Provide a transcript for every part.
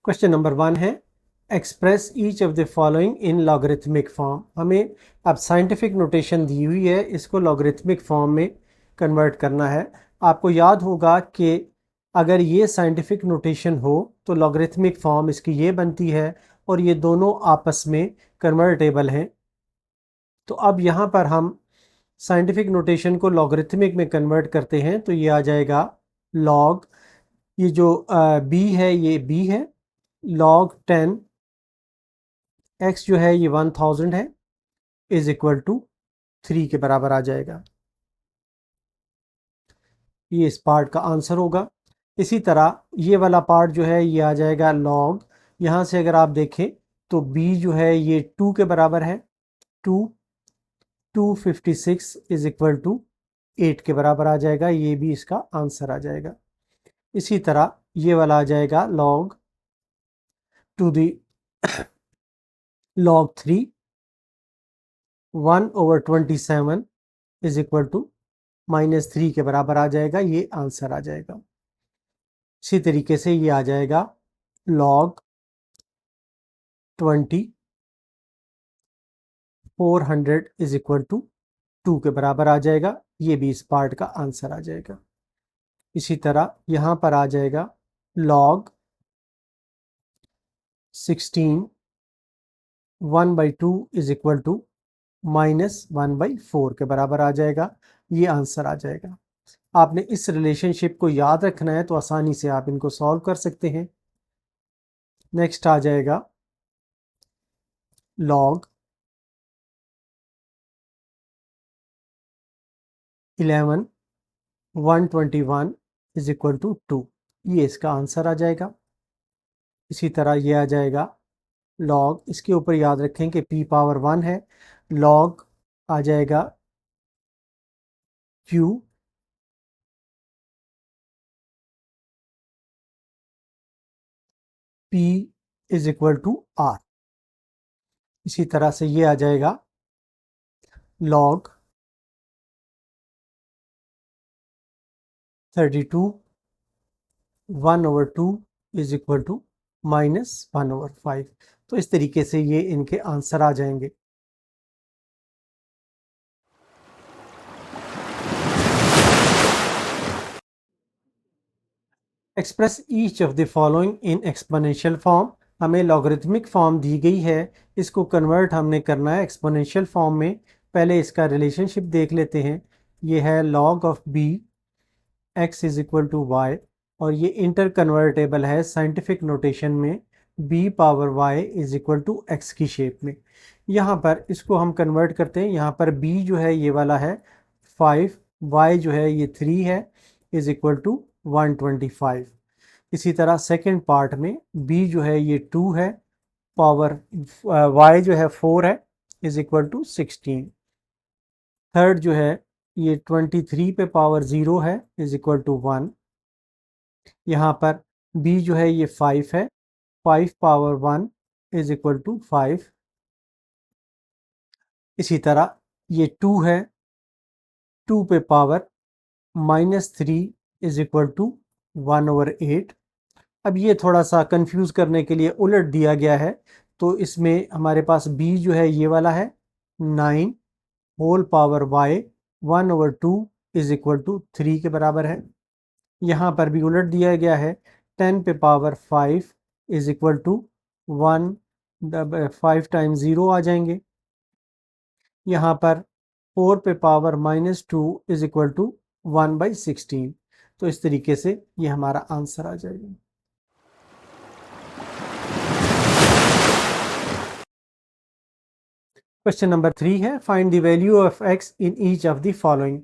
Question number 1 है express each of the following in logarithmic form. हमें अब scientific notation दी हुई है, इसको लॉगरिथमिक फॉर्म में कन्वर्ट करना है। आपको याद होगा कि अगर ये साइंटिफिक नोटेशन हो तो लॉगरिथमिक फॉर्म इसकी ये बनती है और ये दोनों आपस में कन्वर्टेबल हैं। तो अब यहाँ पर हम साइंटिफिक नोटेशन को लॉगरिथमिक में कन्वर्ट करते हैं तो ये आ जाएगा लॉग, ये जो b है ये b है, log 10 x जो है ये 1000 है इज इक्वल टू 3 के बराबर आ जाएगा। ये इस पार्ट का आंसर होगा। इसी तरह ये वाला पार्ट जो है ये आ जाएगा log, यहाँ से अगर आप देखें तो b जो है ये 2 के बराबर है, 256 इज इक्वल टू 8 के बराबर आ जाएगा, ये भी इसका आंसर आ जाएगा। इसी तरह ये वाला आ जाएगा log to the log 3 1/27 is equal to -3 के बराबर आ जाएगा, ये आंसर आ जाएगा। इसी तरीके से ये आ जाएगा log 20 400 इज इक्वल टू 2 के बराबर आ जाएगा, ये भी इस पार्ट का आंसर आ जाएगा। इसी तरह यहाँ पर आ जाएगा log 16 1/2 इज इक्वल टू -1/4 के बराबर आ जाएगा, ये आंसर आ जाएगा। आपने इस रिलेशनशिप को याद रखना है तो आसानी से आप इनको सॉल्व कर सकते हैं। नेक्स्ट आ जाएगा log 11 121 इज इक्वल टू 2, ये इसका आंसर आ जाएगा। इसी तरह ये आ जाएगा log, इसके ऊपर याद रखें कि p पावर 1 है, log आ जाएगा q p is equal to r। इसी तरह से ये आ जाएगा log 32 1/2 इज इक्वल टू -1/5। तो इस तरीके से ये इनके आंसर आ जाएंगे। Express each of the following in exponential form. हमें लॉगरिथमिक फॉर्म दी गई है, इसको कन्वर्ट हमने करना है एक्सपोनेंशियल फॉर्म में। पहले इसका रिलेशनशिप देख लेते हैं। ये है log of b x is equal to y, और ये इंटर कन्वर्टेबल है साइंटिफिक नोटेशन में b power y is equal to x की शेप में। यहाँ पर इसको हम कन्वर्ट करते हैं। यहाँ पर b जो है ये वाला है 5, y जो है ये 3 है इज इक्वल टू 125। इसी तरह सेकंड पार्ट में b जो है ये 2 है, पावर y जो है 4 है इज इक्वल टू 16। थर्ड जो है ये 23 पे पावर 0 है इज इक्वल टू 1। यहाँ पर b जो है ये 5 है, 5 पावर 1 इज इक्वल टू 5। इसी तरह ये 2 है, 2 पे पावर -3 इज इक्वल टू 1/8। अब ये थोड़ा सा कंफ्यूज करने के लिए उलट दिया गया है, तो इसमें हमारे पास b जो है ये वाला है 9 whole power y 1/2 is equal to 3 के बराबर है। यहाँ पर भी उलट दिया गया है, 10 पे power 5 is equal to 1, 5 times 0 आ जाएंगे। यहाँ पर 4 पे पावर -2 इज इक्वल टू 1/16। तो इस तरीके से ये हमारा आंसर आ जाएगा। क्वेश्चन नंबर 3 है find the value of x in each of the following.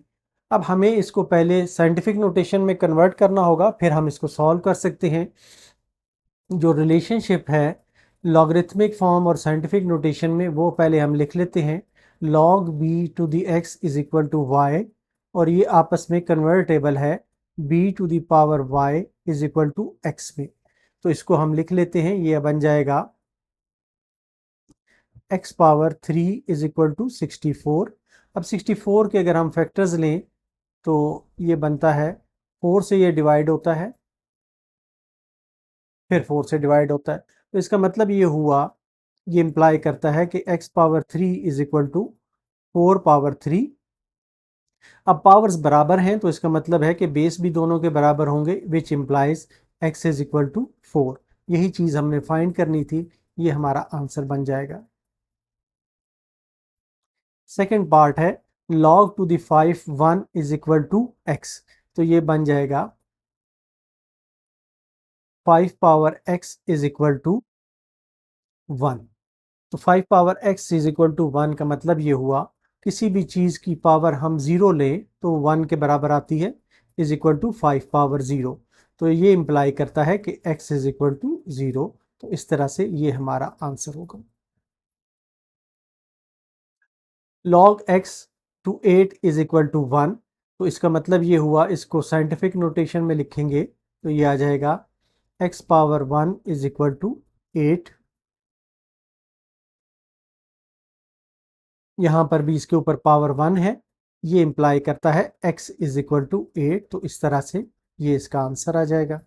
अब हमें इसको पहले साइंटिफिक नोटेशन में कन्वर्ट करना होगा, फिर हम इसको सॉल्व कर सकते हैं। जो रिलेशनशिप है लॉगरिथमिक फॉर्म और साइंटिफिक नोटेशन में, वो पहले हम लिख लेते हैं। log b to the x is equal to y, और ये आपस में कन्वर्टेबल है b to the power y is equal to x में। तो इसको हम लिख लेते हैं, ये बन जाएगा x power 3 is equal to 64। अब 64 के अगर हम फैक्टर्स लें तो ये बनता है 4 से ये डिवाइड होता है, फिर 4 से डिवाइड होता है। तो इसका मतलब ये हुआ, ये इम्प्लाई करता है कि x power 3 is equal to 4 power 3। अब पावर्स बराबर हैं तो इसका मतलब है कि बेस भी दोनों के बराबर होंगे, which implies x is equal to 4। यही चीज़ हमने फाइंड करनी थी, ये हमारा आंसर बन जाएगा। सेकेंड पार्ट है log to the 5 1 is equal to x। तो ये बन जाएगा 5 power x is equal to 1। तो 5 power x is equal to 1 का मतलब ये हुआ, किसी भी चीज़ की पावर हम 0 लें तो 1 के बराबर आती है, इज इक्वल टू 5 पावर 0। तो ये इंप्लाई करता है कि x इज इक्वल टू 0। तो इस तरह से ये हमारा आंसर होगा। log x to 8 is equal to 1। तो इसका मतलब ये हुआ, इसको साइंटिफिक नोटेशन में लिखेंगे तो ये आ जाएगा x power 1 is equal to 8। यहाँ पर भी इसके ऊपर पावर 1 है, ये इंप्लाई करता है x इज इक्वल टू 8। तो इस तरह से ये इसका आंसर आ जाएगा।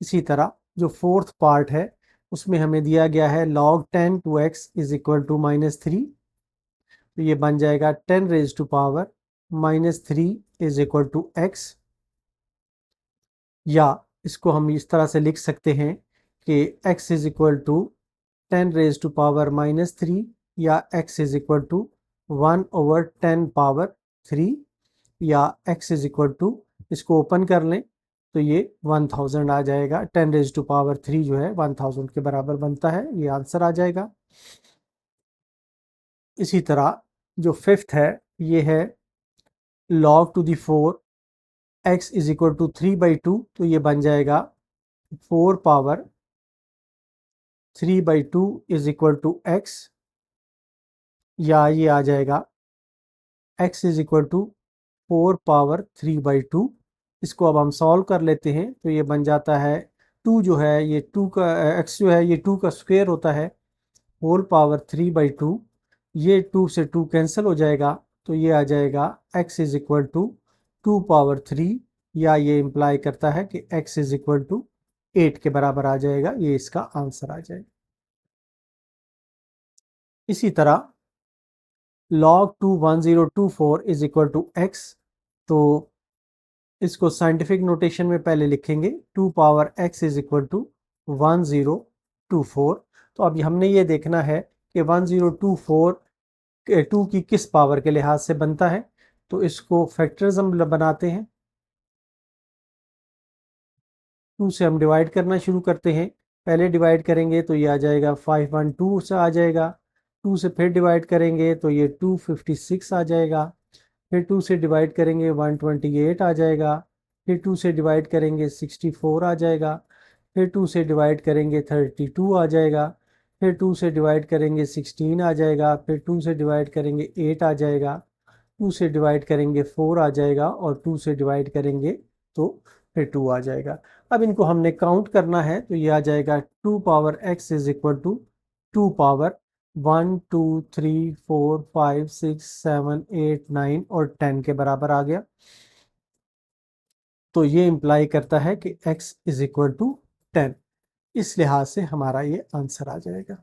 इसी तरह जो फोर्थ पार्ट है उसमें हमें दिया गया है log 10 to x is equal to -3। तो ये बन जाएगा 10 raise to power -3 is equal to x। या इसको हम इस तरह से लिख सकते हैं कि x is equal to 10 raise to power -3 या x is equal to 1/10 power 3 या x इज इक्वल टू, इसको ओपन कर लें तो ये 1000 आ जाएगा। 10 रेज टू पावर 3 जो है 1000 के बराबर बनता है, ये आंसर आ जाएगा। इसी तरह जो फिफ्थ है ये है log to the 4 x is equal to 3/2। तो ये बन जाएगा 4 power 3/2 is equal to x। या ये आ जाएगा x is equal to 4 power 3/2। इसको अब हम सॉल्व कर लेते हैं तो ये बन जाता है 2 जो है ये 2 का x जो है ये 2 का स्क्वायर होता है, होल पावर 3/2। ये 2 से 2 कैंसिल हो जाएगा तो ये आ जाएगा x is equal to 2 power 3। या ये इंप्लाई करता है कि x इज इक्वल टू 8 के बराबर आ जाएगा, ये इसका आंसर आ जाएगा। इसी तरह log 2 1024 is equal to x। तो इसको साइंटिफिक नोटेशन में पहले लिखेंगे 2 power x is equal to 1024। तो अब हमने ये देखना है कि 1024 2 की किस पावर के लिहाज से बनता है। तो इसको फैक्टर्स हम बनाते हैं, 2 से हम डिवाइड करना शुरू करते हैं। पहले डिवाइड करेंगे तो ये आ जाएगा 512 से आ जाएगा, 2 से फिर डिवाइड करेंगे तो ये 256 आ जाएगा, फिर 2 से डिवाइड करेंगे 128 आ जाएगा, फिर 2 से डिवाइड करेंगे 64 आ जाएगा, फिर 2 से डिवाइड करेंगे 32 आ जाएगा, फिर 2 से डिवाइड करेंगे 16 आ जाएगा, फिर 2 से डिवाइड करेंगे 8 आ जाएगा, 2 से डिवाइड करेंगे 4 आ जाएगा और 2 से डिवाइड करेंगे तो फिर 2 आ जाएगा। अब इनको हमने काउंट करना है तो ये आ जाएगा 2 power x is equal to 2 power 1 2 3 4 5 6 7 8 9 और 10 के बराबर आ गया। तो ये इंप्लाई करता है कि x इज इक्वल टू 10। इस लिहाज से हमारा ये आंसर आ जाएगा।